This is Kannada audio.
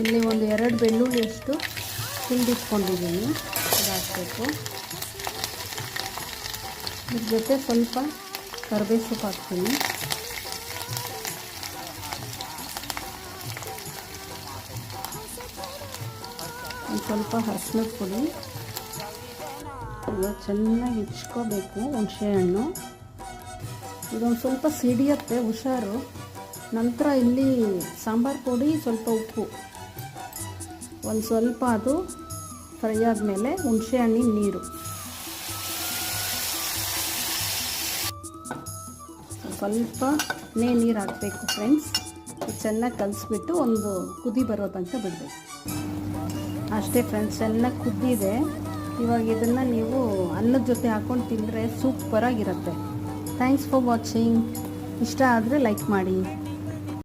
ಇಲ್ಲಿ ಒಂದು 2 ಬೆಳ್ಳುಳ್ಳಿಯಷ್ಟು ತುಂಬಿಟ್ಕೊಂಡಿದ್ದೀನಿ, ಅದು ಹಾಕಬೇಕು. ಇದ್ರ ಜೊತೆ ಸ್ವಲ್ಪ ಕರಿಬೇವು ಸೊಪ್ಪು ಹಾಕ್ತೀನಿ. ಒಂದು ಸ್ವಲ್ಪ ಅರಿಶಿನದ ಪುಡಿ. ಇದು ಚೆನ್ನಾಗಿ ಇಚ್ಕೋಬೇಕು ಹುಣಸೆಹಣ್ಣು. ಇದೊಂದು ಸ್ವಲ್ಪ ಸಿಡಿಯುತ್ತೆ, ಹುಷಾರು. ನಂತರ ಇಲ್ಲಿ ಸಾಂಬಾರು ಪುಡಿ, ಸ್ವಲ್ಪ ಉಪ್ಪು, ಒಂದು ಸ್ವಲ್ಪ ಅದು ಫ್ರೈ ಆದಮೇಲೆ ಹುಣಸೆಹಣ್ಣಿನ ನೀರು, ಸ್ವಲ್ಪನೇ ನೀರು ಹಾಕಬೇಕು ಫ್ರೆಂಡ್ಸ್. ಚೆನ್ನಾಗಿ ಕಲಿಸ್ಬಿಟ್ಟು ಒಂದು ಕುದಿ ಬರೋ ತನಕ ಬಿಡಬೇಕು. ಅಷ್ಟೇ ಫ್ರೆಂಡ್ಸ್, ಚೆನ್ನಾಗಿ ಕುದ್ದಿದೆ. ಇವಾಗ ಇದನ್ನು ನೀವು ಅನ್ನದ ಜೊತೆ ಹಾಕ್ಕೊಂಡು ತಿಂದರೆ ಸೂಪರಾಗಿರುತ್ತೆ. Thanks for watching. ಇಷ್ಟ ಆದರೆ ಲೈಕ್ ಮಾಡಿ.